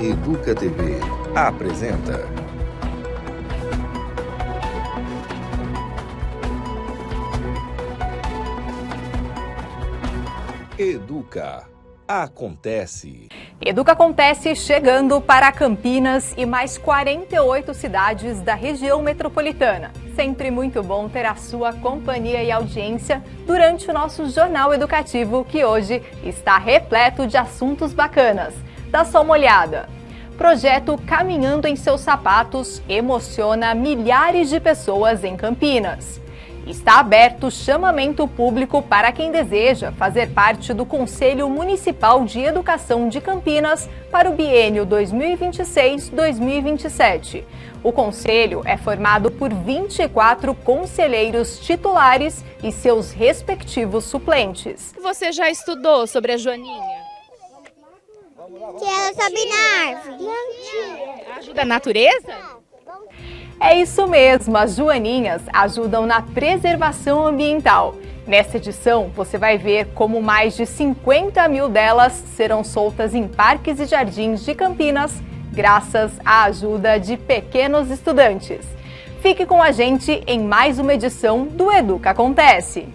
Educa TV apresenta Educa Acontece. Educa Acontece chegando para Campinas e mais 48 cidades da região metropolitana. Sempre muito bom ter a sua companhia e audiência durante o nosso jornal educativo, que hoje está repleto de assuntos bacanas. Dá só uma olhada. Projeto Caminhando em Seus Sapatos emociona milhares de pessoas em Campinas. Está aberto chamamento público para quem deseja fazer parte do Conselho Municipal de Educação de Campinas para o biênio 2026-2027. O conselho é formado por 24 conselheiros titulares e seus respectivos suplentes. Você já estudou sobre a Joaninha? Que ela sobe na árvore. Ajuda a natureza? É isso mesmo, as joaninhas ajudam na preservação ambiental. Nesta edição, você vai ver como mais de 50 mil delas serão soltas em parques e jardins de Campinas, graças à ajuda de pequenos estudantes. Fique com a gente em mais uma edição do Educa Acontece.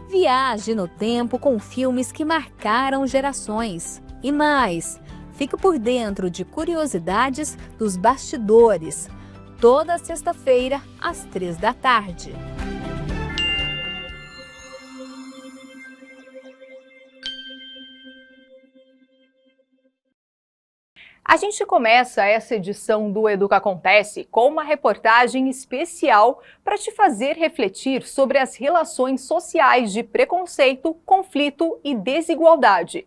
Viaje no tempo com filmes que marcaram gerações. E mais, fique por dentro de curiosidades dos bastidores. Toda sexta-feira, às 15h. A gente começa essa edição do Educa Acontece com uma reportagem especial para te fazer refletir sobre as relações sociais de preconceito, conflito e desigualdade.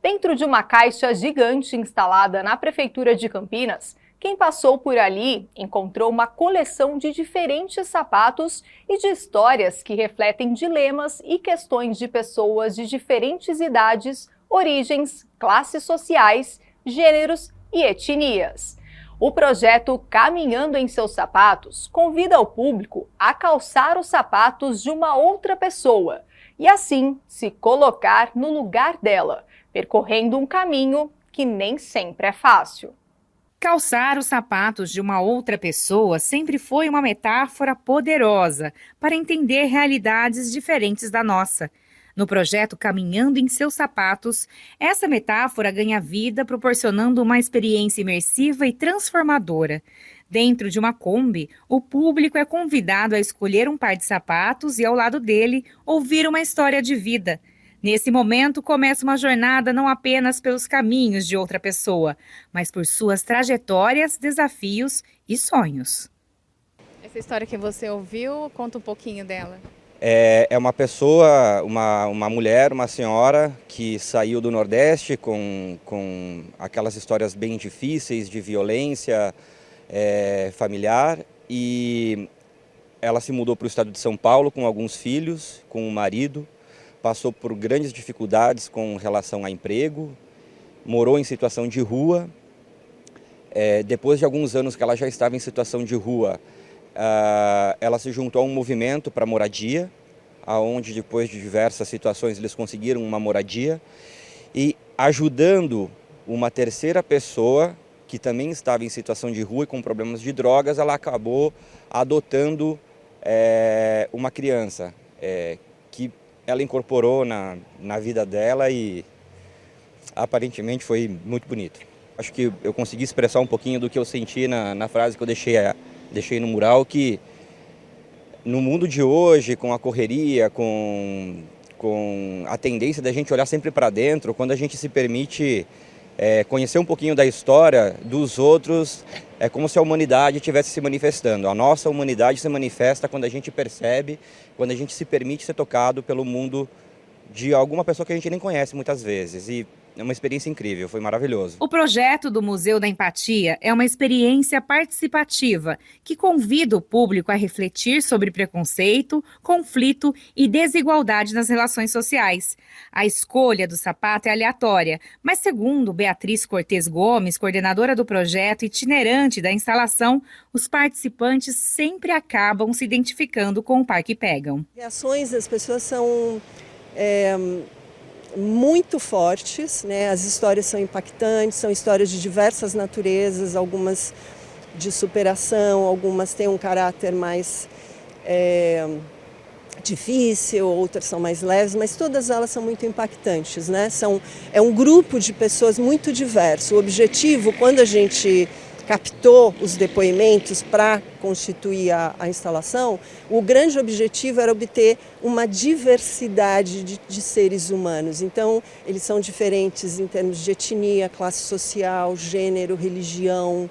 Dentro de uma caixa gigante instalada na Prefeitura de Campinas, quem passou por ali encontrou uma coleção de diferentes sapatos e de histórias que refletem dilemas e questões de pessoas de diferentes idades, origens, classes sociais, gêneros e etnias. O projeto Caminhando em Seus Sapatos convida o público a calçar os sapatos de uma outra pessoa e assim se colocar no lugar dela, percorrendo um caminho que nem sempre é fácil. Calçar os sapatos de uma outra pessoa sempre foi uma metáfora poderosa para entender realidades diferentes da nossa. No projeto Caminhando em Seus Sapatos, essa metáfora ganha vida proporcionando uma experiência imersiva e transformadora. Dentro de uma Kombi, o público é convidado a escolher um par de sapatos e, ao lado dele, ouvir uma história de vida. Nesse momento, começa uma jornada não apenas pelos caminhos de outra pessoa, mas por suas trajetórias, desafios e sonhos. Essa história que você ouviu, conta um pouquinho dela. É uma pessoa, uma mulher, uma senhora que saiu do Nordeste com aquelas histórias bem difíceis de violência familiar, e ela se mudou para o estado de São Paulo com alguns filhos, com o marido. Passou por grandes dificuldades com relação a emprego, morou em situação de rua. Depois de alguns anos que ela já estava em situação de rua, ela se juntou a um movimento para moradia, onde depois de diversas situações eles conseguiram uma moradia, e ajudando uma terceira pessoa que também estava em situação de rua e com problemas de drogas, ela acabou adotando uma criança que ela incorporou na vida dela, e aparentemente foi muito bonito. Acho que eu consegui expressar um pouquinho do que eu senti na frase que eu deixei no mural, que no mundo de hoje, com a correria, com a tendência da gente olhar sempre para dentro, quando a gente se permite conhecer um pouquinho da história dos outros, é como se a humanidade estivesse se manifestando. A nossa humanidade se manifesta quando a gente percebe, quando a gente se permite ser tocado pelo mundo de alguma pessoa que a gente nem conhece muitas vezes. E é uma experiência incrível, foi maravilhoso. O projeto do Museu da Empatia é uma experiência participativa que convida o público a refletir sobre preconceito, conflito e desigualdade nas relações sociais. A escolha do sapato é aleatória, mas segundo Beatriz Cortes Gomes, coordenadora do projeto itinerante da instalação, os participantes sempre acabam se identificando com o par que pegam. As reações das pessoas são muito fortes, né? As histórias são impactantes, são histórias de diversas naturezas, algumas de superação, algumas têm um caráter mais difícil, outras são mais leves, mas todas elas são muito impactantes, né? É um grupo de pessoas muito diverso. O objetivo, quando a gente captou os depoimentos para constituir a instalação, o grande objetivo era obter uma diversidade de seres humanos. Então, eles são diferentes em termos de etnia, classe social, gênero, religião,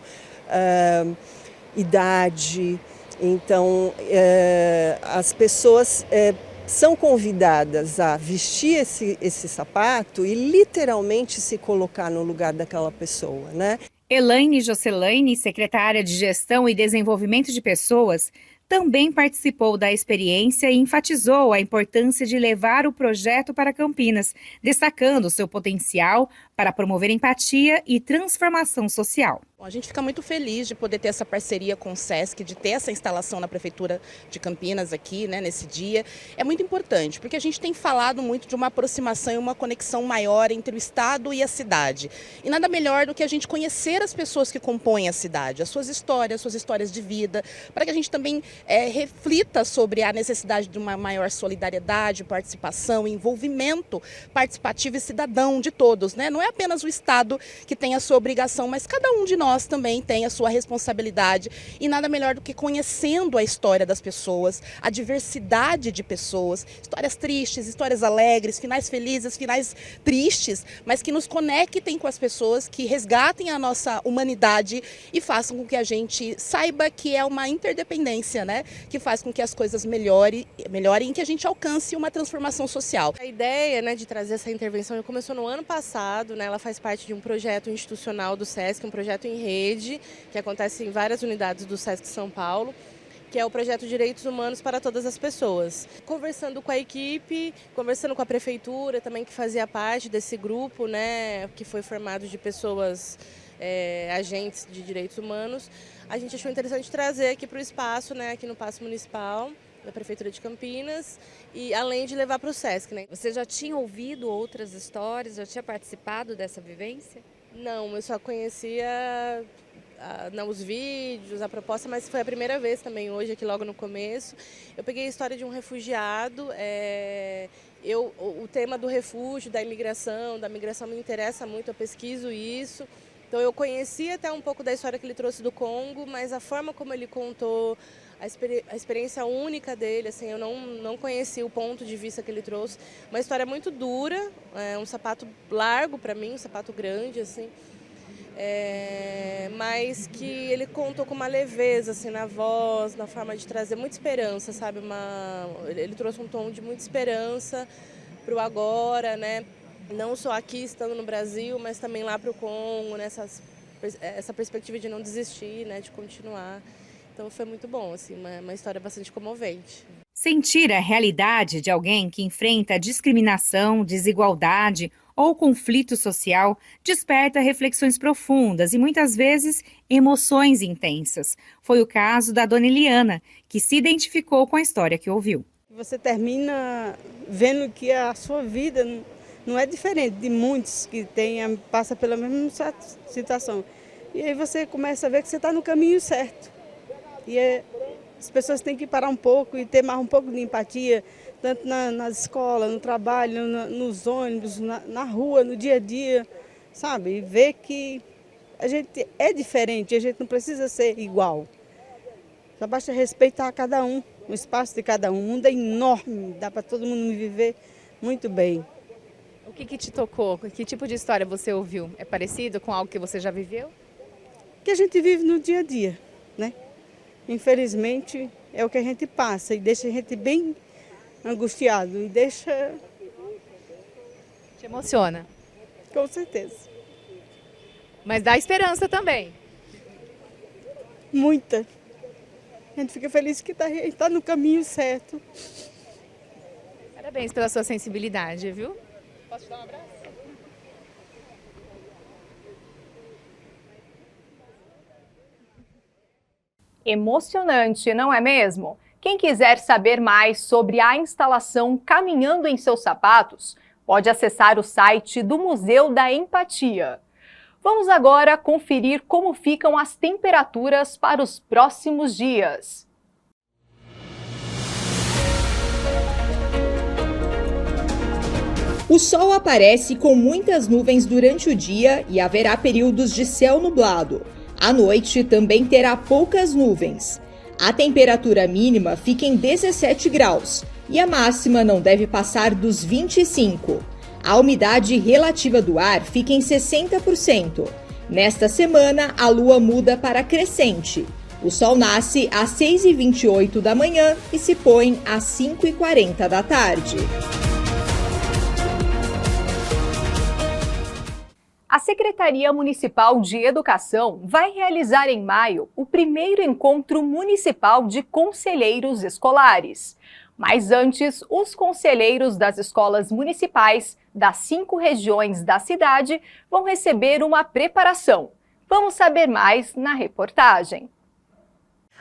idade. Então, as pessoas são convidadas a vestir esse sapato e literalmente se colocar no lugar daquela pessoa, né? Elaine Jocelaine, secretária de Gestão e Desenvolvimento de Pessoas, também participou da experiência e enfatizou a importância de levar o projeto para Campinas, destacando seu potencial para promover empatia e transformação social. A gente fica muito feliz de poder ter essa parceria com o SESC, de ter essa instalação na Prefeitura de Campinas aqui, né, nesse dia. É muito importante, porque a gente tem falado muito de uma aproximação e uma conexão maior entre o Estado e a cidade. E nada melhor do que a gente conhecer as pessoas que compõem a cidade, as suas histórias de vida, para que a gente também reflita sobre a necessidade de uma maior solidariedade, participação, envolvimento participativo e cidadão de todos, né? Não é apenas o Estado que tem a sua obrigação, mas cada um de nós também tem a sua responsabilidade, e nada melhor do que conhecendo a história das pessoas, a diversidade de pessoas, histórias tristes, histórias alegres, finais felizes, finais tristes, mas que nos conectem com as pessoas, que resgatem a nossa humanidade e façam com que a gente saiba que é uma interdependência, né? Que faz com que as coisas melhorem e que a gente alcance uma transformação social. A ideia, né, de trazer essa intervenção começou no ano passado, né? Ela faz parte de um projeto institucional do SESC, um projeto em rede, que acontece em várias unidades do SESC São Paulo, que é o projeto Direitos Humanos para Todas as Pessoas. Conversando com a equipe, conversando com a prefeitura também, que fazia parte desse grupo, né, que foi formado de pessoas, agentes de direitos humanos, a gente achou interessante trazer aqui para o espaço, né, aqui no Paço Municipal da Prefeitura de Campinas, e além de levar para o SESC, né. Você já tinha ouvido outras histórias, já tinha participado dessa vivência? Não, eu só conhecia os vídeos, a proposta, mas foi a primeira vez também hoje, aqui logo no começo. Eu peguei a história de um refugiado, o tema do refúgio, da migração me interessa muito, eu pesquiso isso. Então eu conheci até um pouco da história que ele trouxe do Congo, mas a forma como ele contou, a experiência única dele, assim, eu não conheci o ponto de vista que ele trouxe. Uma história muito dura, um sapato largo para mim, um sapato grande, assim, mas que ele contou com uma leveza, assim, na voz, na forma de trazer muita esperança, sabe? Ele trouxe um tom de muita esperança para o agora, né? Não só aqui, estando no Brasil, mas também lá para o Congo, né? Essa perspectiva de não desistir, né? De continuar. Então foi muito bom, assim, uma história bastante comovente. Sentir a realidade de alguém que enfrenta discriminação, desigualdade ou conflito social desperta reflexões profundas e muitas vezes emoções intensas. Foi o caso da dona Eliana, que se identificou com a história que ouviu. Você termina vendo que a sua vida não é diferente de muitos que passa pela mesma situação. E aí você começa a ver que você está no caminho certo. E as pessoas têm que parar um pouco e ter mais um pouco de empatia, tanto na escola, no trabalho, nos ônibus, na rua, no dia a dia, sabe? E ver que a gente é diferente, a gente não precisa ser igual. Só basta respeitar cada um, o espaço de cada um. O mundo é enorme, dá para todo mundo viver muito bem. O que te tocou? Que tipo de história você ouviu? É parecido com algo que você já viveu? Que a gente vive no dia a dia, né? Infelizmente, é o que a gente passa e deixa a gente bem angustiado e deixa... Te emociona? Com certeza. Mas dá esperança também? Muita. A gente fica feliz que está no caminho certo. Parabéns pela sua sensibilidade, viu? Posso te dar um abraço? Emocionante, não é mesmo? Quem quiser saber mais sobre a instalação Caminhando em Seus Sapatos, pode acessar o site do Museu da Empatia. Vamos agora conferir como ficam as temperaturas para os próximos dias. O sol aparece com muitas nuvens durante o dia e haverá períodos de céu nublado. À noite também terá poucas nuvens. A temperatura mínima fica em 17 graus e a máxima não deve passar dos 25. A umidade relativa do ar fica em 60%. Nesta semana, a lua muda para crescente. O sol nasce às 6h28 da manhã e se põe às 5h40 da tarde. A Secretaria Municipal de Educação vai realizar em maio o primeiro encontro municipal de conselheiros escolares. Mas antes, os conselheiros das escolas municipais das 5 regiões da cidade vão receber uma preparação. Vamos saber mais na reportagem.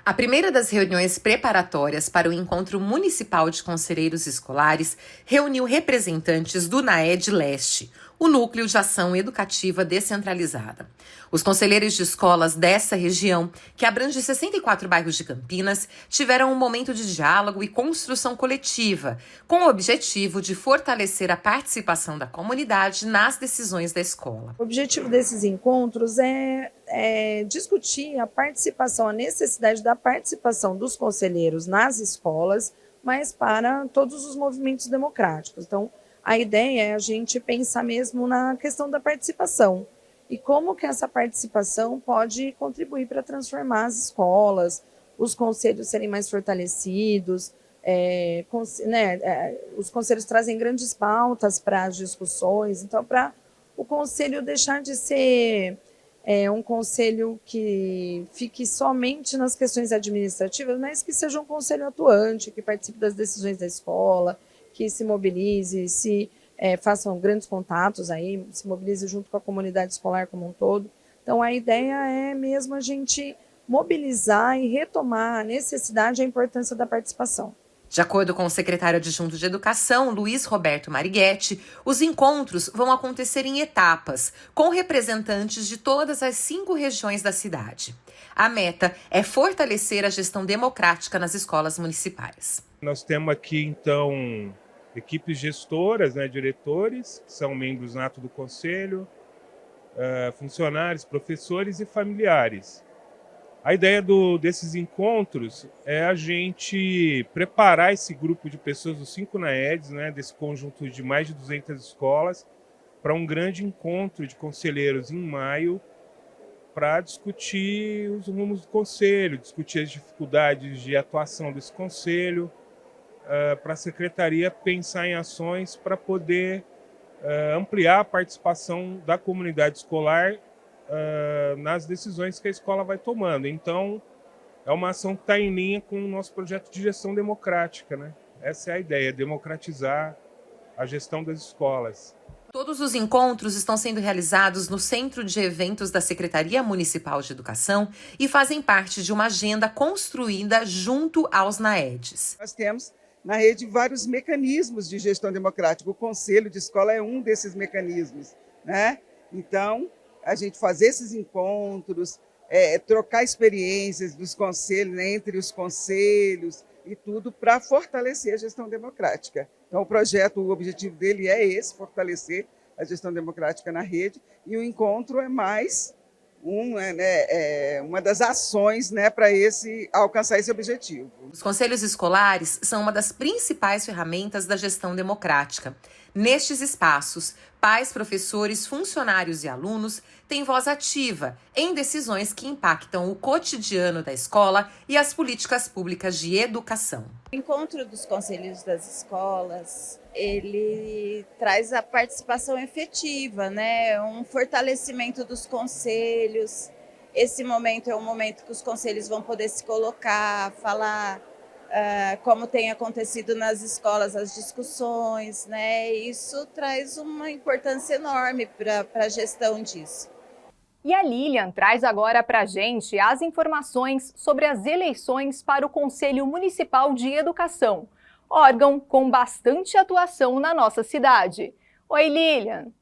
A primeira das reuniões preparatórias para o Encontro Municipal de Conselheiros Escolares reuniu representantes do NAED Leste, o Núcleo de Ação Educativa Descentralizada. Os conselheiros de escolas dessa região, que abrange 64 bairros de Campinas, tiveram um momento de diálogo e construção coletiva, com o objetivo de fortalecer a participação da comunidade nas decisões da escola. O objetivo desses encontros é discutir a participação, a necessidade da participação dos conselheiros nas escolas, mas para todos os movimentos democráticos. Então, a ideia é a gente pensar mesmo na questão da participação e como que essa participação pode contribuir para transformar as escolas, os conselhos serem mais fortalecidos, os conselhos trazem grandes pautas para as discussões, então para o conselho deixar de ser um conselho que fique somente nas questões administrativas, mas que seja um conselho atuante, que participe das decisões da escola, que se mobilize, façam grandes contatos aí, se mobilize junto com a comunidade escolar como um todo. Então a ideia é mesmo a gente mobilizar e retomar a necessidade e a importância da participação. De acordo com o secretário adjunto de Educação, Luiz Roberto Marighetti, os encontros vão acontecer em etapas, com representantes de todas as 5 regiões da cidade. A meta é fortalecer a gestão democrática nas escolas municipais. Nós temos aqui, então, equipes gestoras, diretores, que são membros nato do conselho, funcionários, professores e familiares. A ideia desses encontros é a gente preparar esse grupo de pessoas dos 5 NAEDs, desse conjunto de mais de 200 escolas, para um grande encontro de conselheiros em maio, para discutir os rumos do conselho, discutir as dificuldades de atuação desse conselho, para a secretaria pensar em ações para poder ampliar a participação da comunidade escolar nas decisões que a escola vai tomando. Então, é uma ação que está em linha com o nosso projeto de gestão democrática, Essa é a ideia, democratizar a gestão das escolas. Todos os encontros estão sendo realizados no Centro de Eventos da Secretaria Municipal de Educação e fazem parte de uma agenda construída junto aos NAEDs. Nós temos na rede vários mecanismos de gestão democrática. O Conselho de Escola é um desses mecanismos, Então, a gente fazer esses encontros, trocar experiências dos conselhos, entre os conselhos e tudo, para fortalecer a gestão democrática. Então, o objetivo dele é esse, fortalecer a gestão democrática na rede, e o encontro é mais uma das ações para alcançar esse objetivo. Os conselhos escolares são uma das principais ferramentas da gestão democrática. Nestes espaços, pais, professores, funcionários e alunos têm voz ativa em decisões que impactam o cotidiano da escola e as políticas públicas de educação. O encontro dos conselheiros das escolas, ele traz a participação efetiva, um fortalecimento dos conselhos. Esse momento é um momento que os conselhos vão poder se colocar, falar como tem acontecido nas escolas as discussões, Isso traz uma importância enorme para a gestão disso. E a Lilian traz agora para a gente as informações sobre as eleições para o Conselho Municipal de Educação, órgão com bastante atuação na nossa cidade. Oi, Lilian!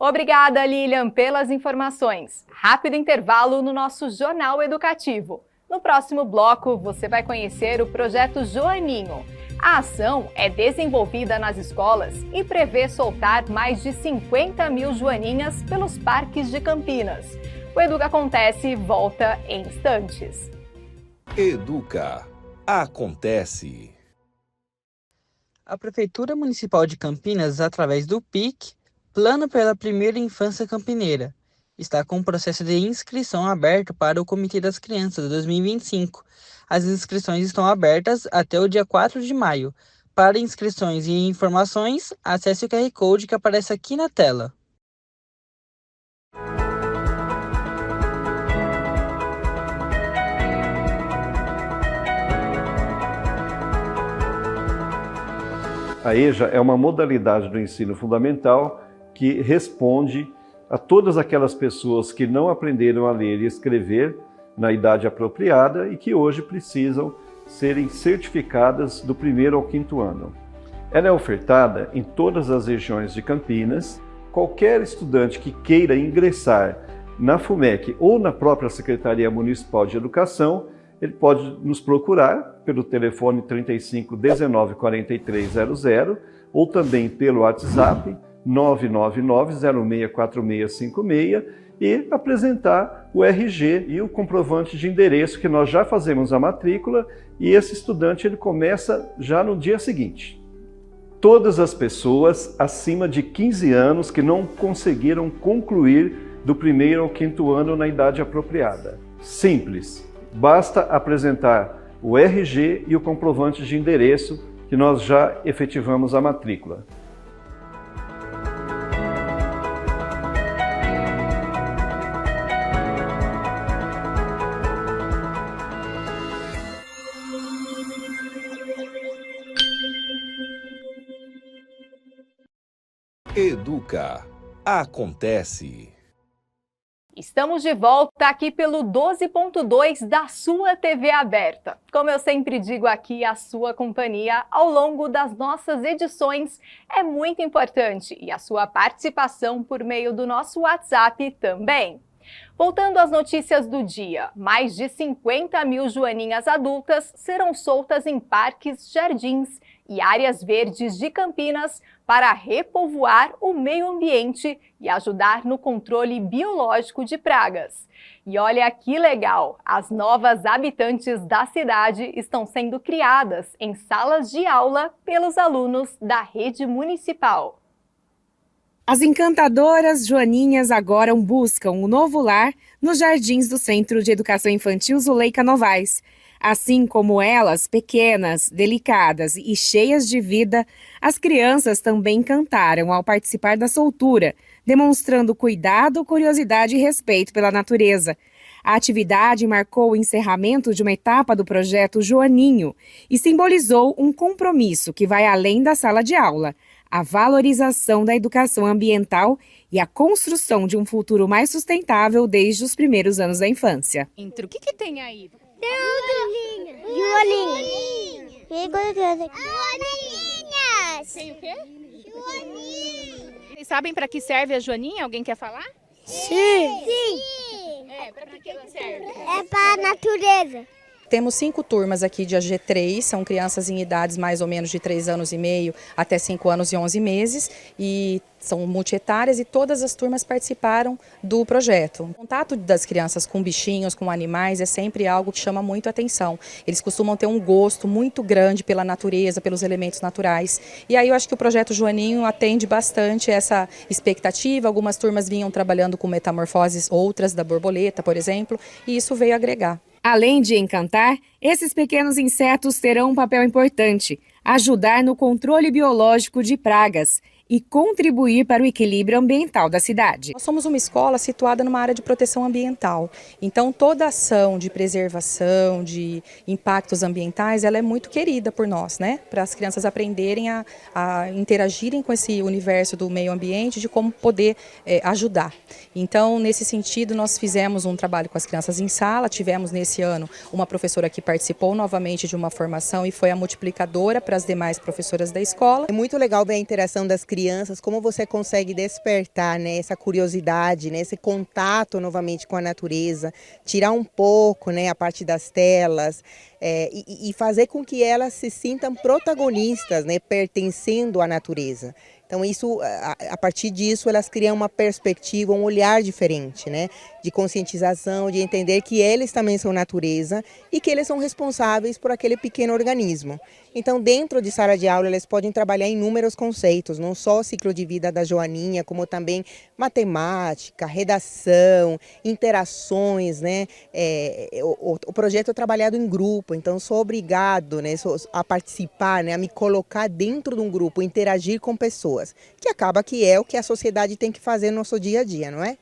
Obrigada, Lilian, pelas informações. Rápido intervalo no nosso Jornal Educativo. No próximo bloco, você vai conhecer o projeto Joaninho. A ação é desenvolvida nas escolas e prevê soltar mais de 50 mil joaninhas pelos parques de Campinas. O Educa Acontece volta em instantes. Educa Acontece. A Prefeitura Municipal de Campinas, através do PIC, Plano pela Primeira Infância Campineira, está com o processo de inscrição aberto para o Comitê das Crianças 2025. As inscrições estão abertas até o dia 4 de maio. Para inscrições e informações, acesse o QR Code que aparece aqui na tela. A EJA é uma modalidade do ensino fundamental que responde a todas aquelas pessoas que não aprenderam a ler e escrever na idade apropriada e que hoje precisam serem certificadas do 1º ao 5º ano. Ela é ofertada em todas as regiões de Campinas. Qualquer estudante que queira ingressar na FUMEC ou na própria Secretaria Municipal de Educação, ele pode nos procurar pelo telefone 35 19 43 00 ou também pelo WhatsApp 999 064656 e apresentar o RG e o comprovante de endereço, que nós já fazemos a matrícula, e esse estudante ele começa já no dia seguinte. Todas as pessoas acima de 15 anos que não conseguiram concluir do 1º ao 5º ano na idade apropriada. Simples, basta apresentar o RG e o comprovante de endereço que nós já efetivamos a matrícula. Educa Acontece. Estamos de volta aqui pelo 12.2 da sua TV aberta. Como eu sempre digo aqui, a sua companhia ao longo das nossas edições é muito importante e a sua participação por meio do nosso WhatsApp também. Voltando às notícias do dia, mais de 50 mil joaninhas adultas serão soltas em parques, jardins e áreas verdes de Campinas para repovoar o meio ambiente e ajudar no controle biológico de pragas. E olha que legal, as novas habitantes da cidade estão sendo criadas em salas de aula pelos alunos da rede municipal. As encantadoras joaninhas agora buscam um novo lar nos jardins do Centro de Educação Infantil Zuleika Novaes. Assim como elas, pequenas, delicadas e cheias de vida, as crianças também cantaram ao participar da soltura, demonstrando cuidado, curiosidade e respeito pela natureza. A atividade marcou o encerramento de uma etapa do projeto Joaninho e simbolizou um compromisso que vai além da sala de aula, a valorização da educação ambiental e a construção de um futuro mais sustentável desde os primeiros anos da infância. O que tem aí? Joaninha. Tem o quê? Vocês sabem para que serve a joaninha? Alguém quer falar? Sim. Para que ela serve? É para a natureza. Temos 5 turmas aqui de AG3, são crianças em idades mais ou menos de 3 anos e meio até 5 anos e 11 meses, e são multietárias e todas as turmas participaram do projeto. O contato das crianças com bichinhos, com animais, é sempre algo que chama muito atenção. Eles costumam ter um gosto muito grande pela natureza, pelos elementos naturais. E aí eu acho que o projeto Joaninho atende bastante essa expectativa. Algumas turmas vinham trabalhando com metamorfoses, outras da borboleta, por exemplo, e isso veio agregar. Além de encantar, esses pequenos insetos terão um papel importante: ajudar no controle biológico de pragas e contribuir para o equilíbrio ambiental da cidade. Nós somos uma escola situada numa área de proteção ambiental, então toda ação de preservação, de impactos ambientais, ela é muito querida por nós, né? Para as crianças aprenderem a interagirem com esse universo do meio ambiente, de como poder ajudar. Então, nesse sentido, nós fizemos um trabalho com as crianças em sala, tivemos nesse ano uma professora que participou novamente de uma formação e foi a multiplicadora para as demais professoras da escola. É muito legal ver a interação das crianças crianças, como você consegue despertar, né, essa curiosidade, né, esse contato novamente com a natureza, tirar um pouco, né, a parte das telas, e fazer com que elas se sintam protagonistas, né, pertencendo à natureza. Então, isso, a partir disso, elas criam uma perspectiva, um olhar diferente, né? De conscientização, de entender que eles também são natureza e que eles são responsáveis por aquele pequeno organismo. Então, dentro de sala de aula, eles podem trabalhar inúmeros conceitos, não só o ciclo de vida da Joaninha, como também matemática, redação, interações, né? O projeto é trabalhado em grupo, então sou obrigado, né, a participar, né, a me colocar dentro de um grupo, interagir com pessoas, que acaba que é o que a sociedade tem que fazer no nosso dia a dia, não é?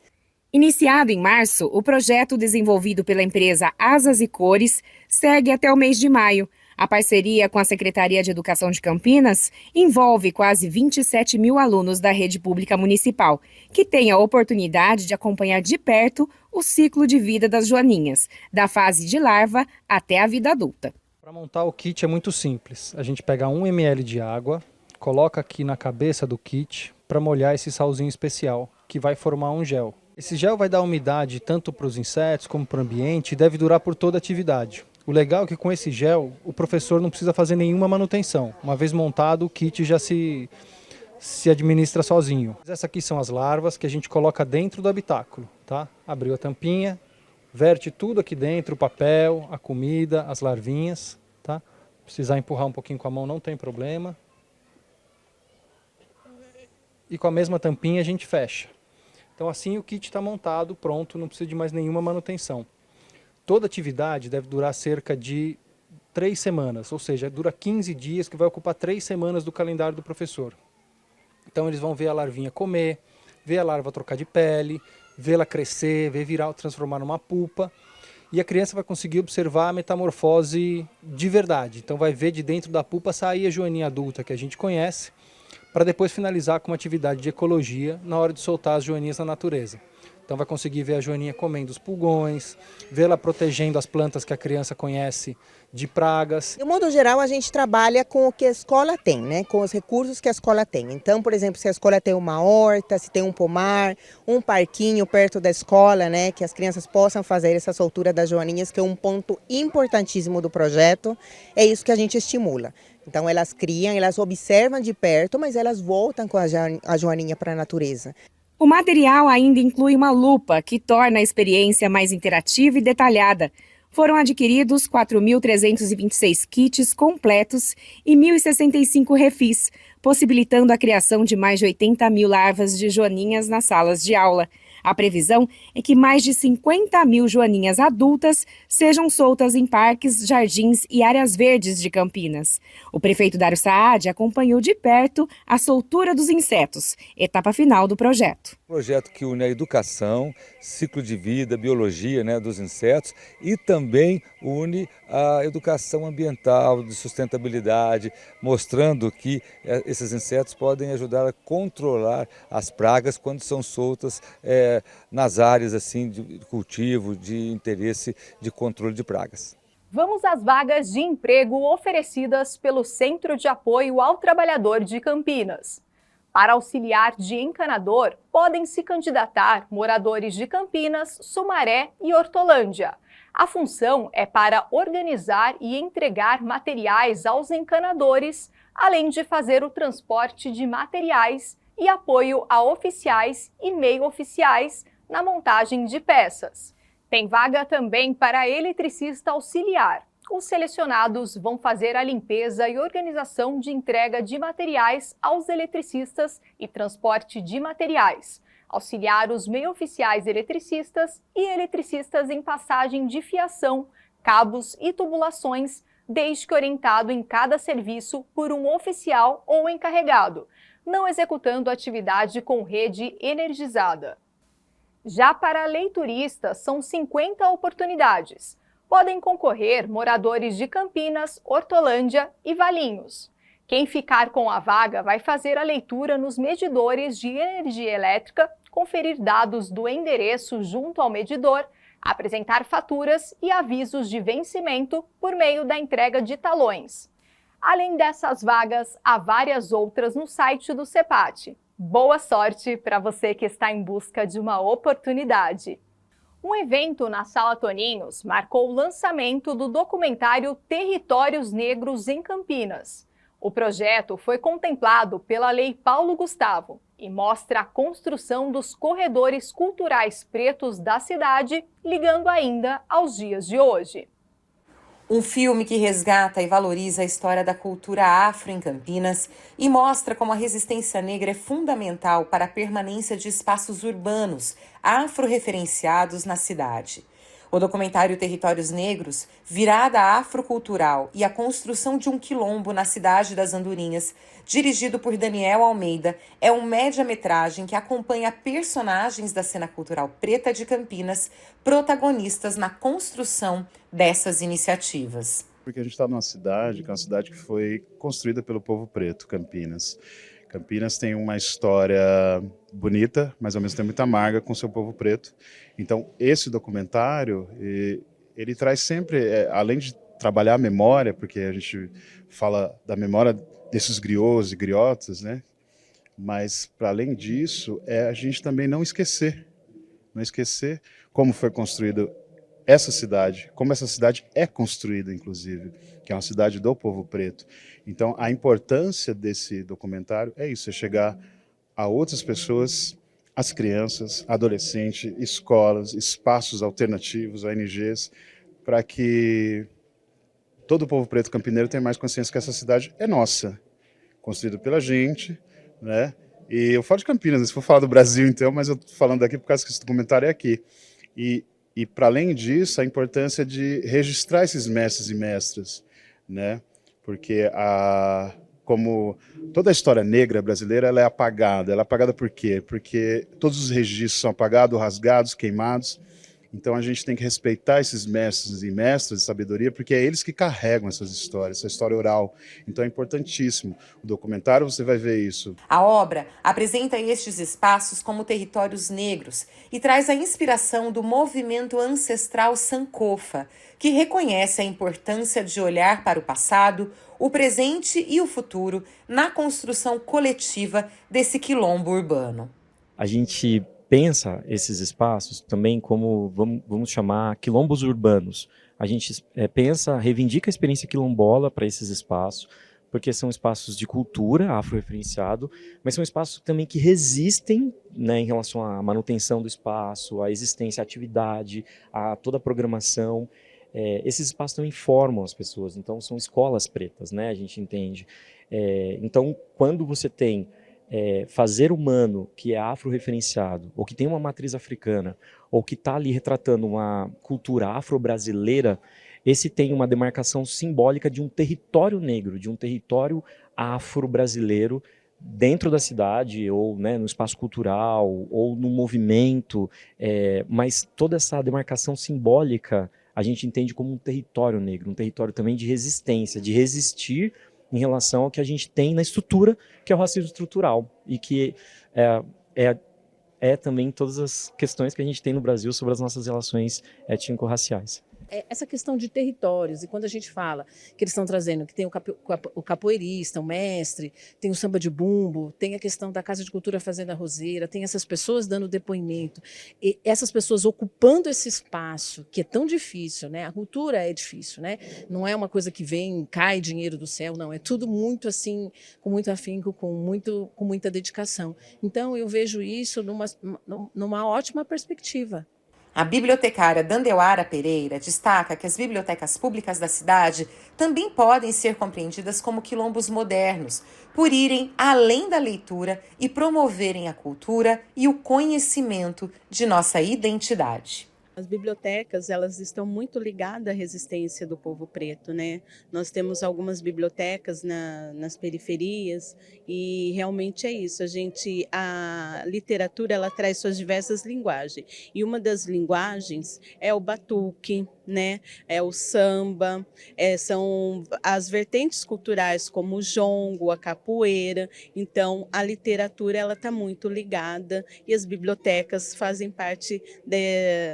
Iniciado em março, o projeto desenvolvido pela empresa Asas e Cores segue até o mês de maio. A parceria com a Secretaria de Educação de Campinas envolve quase 27 mil alunos da rede pública municipal, que têm a oportunidade de acompanhar de perto o ciclo de vida das joaninhas, da fase de larva até a vida adulta. Para montar o kit é muito simples. A gente pega 1 ml de água, coloca aqui na cabeça do kit para molhar esse salzinho especial, que vai formar um gel. Esse gel vai dar umidade tanto para os insetos como para o ambiente e deve durar por toda a atividade. O legal é que com esse gel o professor não precisa fazer nenhuma manutenção. Uma vez montado, o kit já se administra sozinho. Essas aqui são as larvas que a gente coloca dentro do habitáculo, tá? Abriu a tampinha, verte tudo aqui dentro, o papel, a comida, as larvinhas, tá? Precisar empurrar um pouquinho com a mão não tem problema. E com a mesma tampinha a gente fecha. Então assim o kit está montado, pronto, não precisa de mais nenhuma manutenção. Toda atividade deve durar cerca de 3 semanas, ou seja, dura 15 dias, que vai ocupar 3 semanas do calendário do professor. Então eles vão ver a larvinha comer, ver a larva trocar de pele, vê-la crescer, ver virar, transformar numa pupa. E a criança vai conseguir observar a metamorfose de verdade. Então vai ver de dentro da pupa sair a joaninha adulta que a gente conhece, para depois finalizar com uma atividade de ecologia na hora de soltar as joaninhas na natureza. Então vai conseguir ver a joaninha comendo os pulgões, vê-la protegendo as plantas que a criança conhece de pragas. De modo geral, a gente trabalha com o que a escola tem, né? Com os recursos que a escola tem. Então, por exemplo, se a escola tem uma horta, se tem um pomar, um parquinho perto da escola, né? Que as crianças possam fazer essa soltura das joaninhas, que é um ponto importantíssimo do projeto, é isso que a gente estimula. Então elas criam, elas observam de perto, mas elas voltam com a joaninha para a natureza. O material ainda inclui uma lupa, que torna a experiência mais interativa e detalhada. Foram adquiridos 4.326 kits completos e 1.065 refis, possibilitando a criação de mais de 80 mil larvas de joaninhas nas salas de aula. A previsão é que mais de 50 mil joaninhas adultas sejam soltas em parques, jardins e áreas verdes de Campinas. O prefeito Dário Saad acompanhou de perto a soltura dos insetos, etapa final do projeto. Projeto que une a educação, ciclo de vida, biologia, né, dos insetos e também une a educação ambiental, de sustentabilidade, mostrando que esses insetos podem ajudar a controlar as pragas quando são soltas nas áreas assim, de cultivo, de interesse de controle de pragas. Vamos às vagas de emprego oferecidas pelo Centro de Apoio ao Trabalhador de Campinas. Para auxiliar de encanador, podem se candidatar moradores de Campinas, Sumaré e Hortolândia. A função é para organizar e entregar materiais aos encanadores, além de fazer o transporte de materiais e apoio a oficiais e meio-oficiais na montagem de peças. Tem vaga também para eletricista auxiliar. Os selecionados vão fazer a limpeza e organização de entrega de materiais aos eletricistas e transporte de materiais, auxiliar os meio-oficiais eletricistas e eletricistas em passagem de fiação, cabos e tubulações, desde que orientado em cada serviço por um oficial ou encarregado, não executando atividade com rede energizada. Já para leituristas, são 50 oportunidades. Podem concorrer moradores de Campinas, Hortolândia e Valinhos. Quem ficar com a vaga vai fazer a leitura nos medidores de energia elétrica, conferir dados do endereço junto ao medidor, apresentar faturas e avisos de vencimento por meio da entrega de talões. Além dessas vagas, há várias outras no site do CEPAT. Boa sorte para você que está em busca de uma oportunidade. Um evento na Sala Toninhos marcou o lançamento do documentário Territórios Negros em Campinas. O projeto foi contemplado pela Lei Paulo Gustavo e mostra a construção dos corredores culturais pretos da cidade, ligando ainda aos dias de hoje. Um filme que resgata e valoriza a história da cultura afro em Campinas e mostra como a resistência negra é fundamental para a permanência de espaços urbanos afro-referenciados na cidade. O documentário Territórios Negros, Virada Afrocultural e a Construção de um Quilombo na Cidade das Andorinhas, dirigido por Daniel Almeida, é um média-metragem que acompanha personagens da cena cultural preta de Campinas, protagonistas na construção dessas iniciativas. Porque a gente está numa cidade, que é uma cidade que foi construída pelo povo preto, Campinas. Campinas tem uma história bonita, mas ao mesmo tempo muito amarga com o seu povo preto. Então, esse documentário, ele traz sempre, além de trabalhar a memória, porque a gente fala da memória desses griots e griotas, né? Mas, para além disso, a gente também não esquecer como foi construída essa cidade, como essa cidade é construída, inclusive, que é uma cidade do povo preto. Então, a importância desse documentário é isso, é chegar a outras pessoas, as crianças, adolescentes, escolas, espaços alternativos, ONGs, para que todo o povo preto campineiro tenha mais consciência que essa cidade é nossa, construída pela gente, né? E eu falo de Campinas, se for falar do Brasil, então, mas eu estou falando daqui por causa que esse documentário é aqui. E para além disso, a importância de registrar esses mestres e mestras, né? Porque como toda a história negra brasileira, ela é apagada. Ela é apagada por quê? Porque todos os registros são apagados, rasgados, queimados. Então a gente tem que respeitar esses mestres e mestras de sabedoria, porque é eles que carregam essas histórias, essa história oral. Então é importantíssimo. O documentário você vai ver isso. A obra apresenta estes espaços como territórios negros e traz a inspiração do movimento ancestral Sankofa, que reconhece a importância de olhar para o passado, o presente e o futuro na construção coletiva desse quilombo urbano. A gente pensa esses espaços também como, vamos chamar, quilombos urbanos. A gente reivindica a experiência quilombola para esses espaços, porque são espaços de cultura afro-referenciado, mas são espaços também que resistem, né, em relação à manutenção do espaço, à existência, à atividade, a toda a programação. Esses espaços também formam as pessoas, então são escolas pretas, né, a gente entende. Então, quando você tem fazer humano que é afro-referenciado, ou que tem uma matriz africana, ou que está ali retratando uma cultura afro-brasileira, esse tem uma demarcação simbólica de um território negro, de um território afro-brasileiro dentro da cidade, ou, né, no espaço cultural, ou no movimento, mas toda essa demarcação simbólica a gente entende como um território negro, um território também de resistência, de resistir em relação ao que a gente tem na estrutura, que é o racismo estrutural, e que é também todas as questões que a gente tem no Brasil sobre as nossas relações étnico-raciais. Essa questão de territórios, e quando a gente fala que eles estão trazendo que tem o capoeirista, o mestre, tem o samba de bumbo, tem a questão da Casa de Cultura Fazenda Roseira, tem essas pessoas dando depoimento, e essas pessoas ocupando esse espaço, que é tão difícil, né? A cultura é difícil, né? Não é uma coisa que vem, cai dinheiro do céu, não, é tudo muito assim, com muito afinco, com muita dedicação. Então eu vejo isso numa ótima perspectiva. A bibliotecária Dandeuara Pereira destaca que as bibliotecas públicas da cidade também podem ser compreendidas como quilombos modernos, por irem além da leitura e promoverem a cultura e o conhecimento de nossa identidade. As bibliotecas, elas estão muito ligadas à resistência do povo preto, né? Nós temos algumas bibliotecas nas periferias e realmente é isso. A literatura, ela traz suas diversas linguagens e uma das linguagens é o batuque, né? É o samba, são as vertentes culturais como o jongo, a capoeira. Então, a literatura, ela está muito ligada e as bibliotecas fazem parte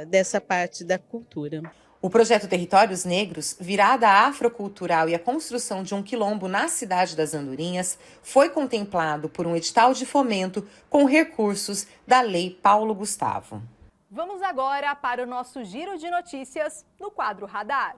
dessa parte da cultura. O projeto Territórios Negros, virada afrocultural e a construção de um quilombo na cidade das Andorinhas, foi contemplado por um edital de fomento com recursos da Lei Paulo Gustavo. Vamos agora para o nosso giro de notícias no quadro Radar.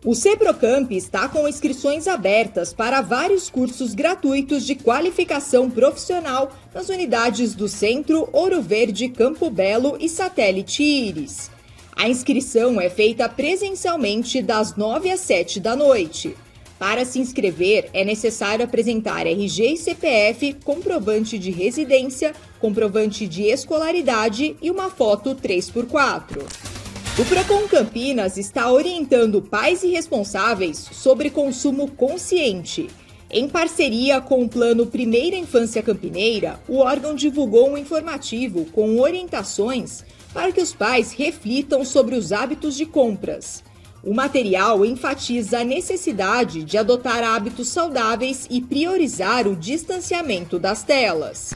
O Seprocamp está com inscrições abertas para vários cursos gratuitos de qualificação profissional nas unidades do Centro, Ouro Verde, Campo Belo e Satélite Íris. A inscrição é feita presencialmente das 9 às 7 da noite. Para se inscrever, é necessário apresentar RG e CPF, comprovante de residência, comprovante de escolaridade e uma foto 3x4. O Procon Campinas está orientando pais e responsáveis sobre consumo consciente. Em parceria com o Plano Primeira Infância Campineira, o órgão divulgou um informativo com orientações para que os pais reflitam sobre os hábitos de compras. O material enfatiza a necessidade de adotar hábitos saudáveis e priorizar o distanciamento das telas.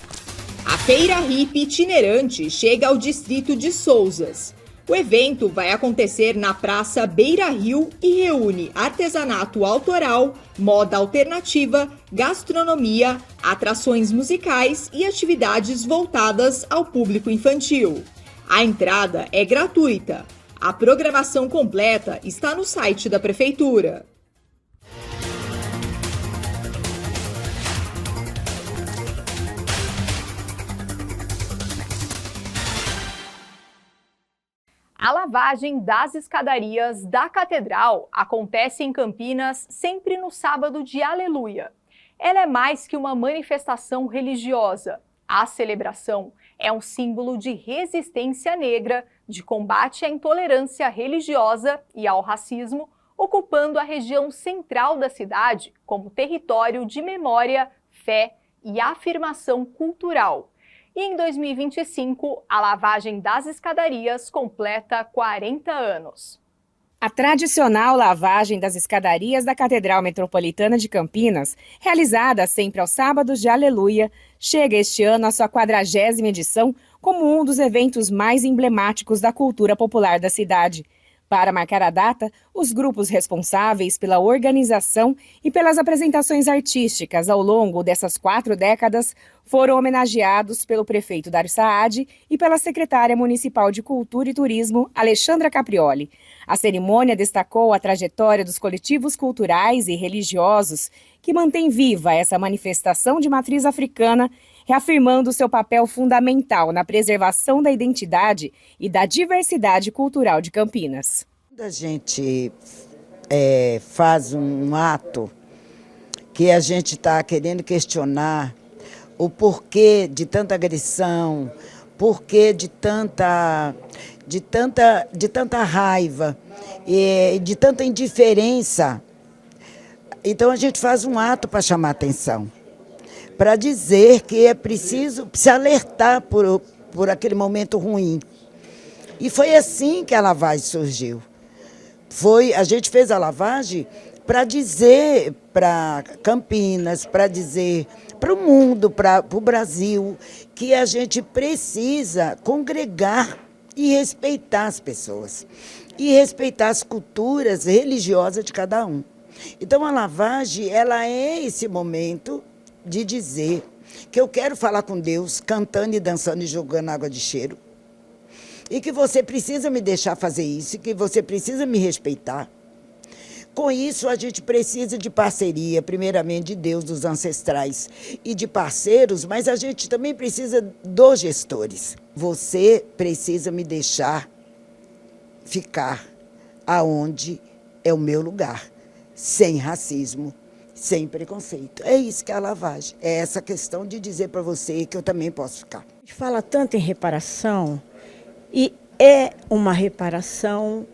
A Feira Hippie itinerante chega ao distrito de Sousas. O evento vai acontecer na Praça Beira Rio e reúne artesanato autoral, moda alternativa, gastronomia, atrações musicais e atividades voltadas ao público infantil. A entrada é gratuita. A programação completa está no site da Prefeitura. A lavagem das escadarias da Catedral acontece em Campinas sempre no sábado de Aleluia. Ela é mais que uma manifestação religiosa. A celebração é um símbolo de resistência negra, de combate à intolerância religiosa e ao racismo, ocupando a região central da cidade como território de memória, fé e afirmação cultural. E em 2025, a lavagem das escadarias completa 40 anos. A tradicional lavagem das escadarias da Catedral Metropolitana de Campinas, realizada sempre aos sábados de Aleluia, chega este ano à sua 40ª edição como um dos eventos mais emblemáticos da cultura popular da cidade. Para marcar a data, os grupos responsáveis pela organização e pelas apresentações artísticas ao longo dessas 4 décadas foram homenageados pelo prefeito Dário Saad e pela secretária municipal de Cultura e Turismo, Alexandra Caprioli. A cerimônia destacou a trajetória dos coletivos culturais e religiosos que mantém viva essa manifestação de matriz africana, reafirmando seu papel fundamental na preservação da identidade e da diversidade cultural de Campinas. Quando a gente faz um ato que a gente está querendo questionar o porquê de tanta agressão, porquê de tanta raiva e de tanta indiferença, então a gente faz um ato para chamar atenção, para dizer que é preciso se alertar por aquele momento ruim. E foi assim que a lavagem surgiu. A gente fez a lavagem para dizer para Campinas, para dizer para o mundo, para o Brasil, que a gente precisa congregar e respeitar as pessoas, e respeitar as culturas religiosas de cada um. Então a lavagem, ela é esse momento de dizer que eu quero falar com Deus, cantando e dançando e jogando água de cheiro, e que você precisa me deixar fazer isso, e que você precisa me respeitar. Com isso, a gente precisa de parceria, primeiramente de Deus, dos ancestrais e de parceiros, mas a gente também precisa dos gestores. Você precisa me deixar ficar aonde é o meu lugar, sem racismo, sem preconceito. É isso que é a lavagem. É essa questão de dizer para você que eu também posso ficar. A gente fala tanto em reparação, e é uma reparação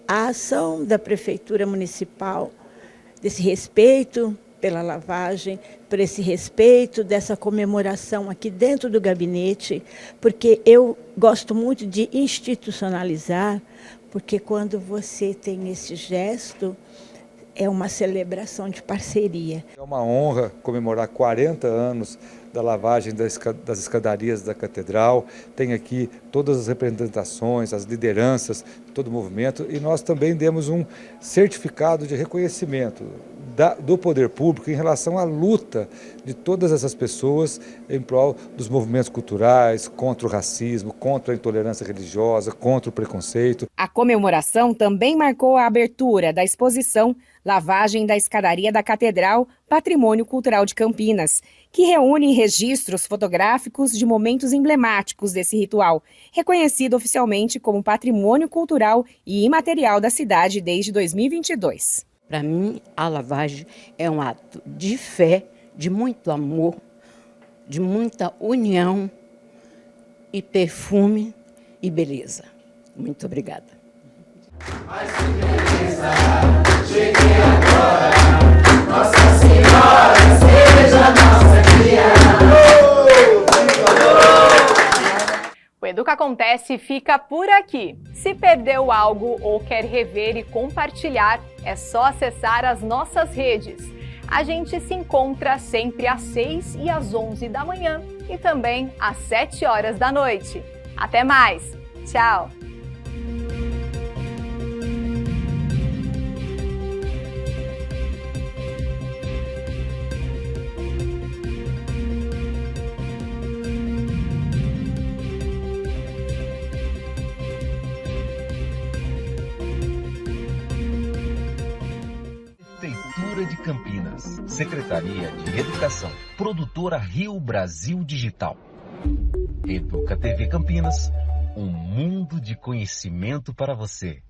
a ação da Prefeitura Municipal, desse respeito pela lavagem, por esse respeito dessa comemoração aqui dentro do gabinete, porque eu gosto muito de institucionalizar, porque quando você tem esse gesto, é uma celebração de parceria. É uma honra comemorar 40 anos da lavagem das escadarias da Catedral. Tem aqui todas as representações, as lideranças, todo o movimento, e nós também demos um certificado de reconhecimento do poder público em relação à luta de todas essas pessoas em prol dos movimentos culturais, contra o racismo, contra a intolerância religiosa, contra o preconceito. A comemoração também marcou a abertura da exposição Lavagem da Escadaria da Catedral, Patrimônio Cultural de Campinas, que reúne registros fotográficos de momentos emblemáticos desse ritual, reconhecido oficialmente como Patrimônio Cultural e Imaterial da cidade desde 2022. Para mim, a lavagem é um ato de fé, de muito amor, de muita união e perfume e beleza. Muito obrigada. Mas que beleza, cheguei agora, Nossa Senhora, seja nossa guia. O Educa Acontece fica por aqui. Se perdeu algo ou quer rever e compartilhar, é só acessar as nossas redes. A gente se encontra sempre às 6 e às 11 da manhã e também às 7 horas da noite. Até mais! Tchau! Prefeitura de Campinas, Secretaria de Educação, Produtora Rio Brasil Digital. Educa TV Campinas, um mundo de conhecimento para você.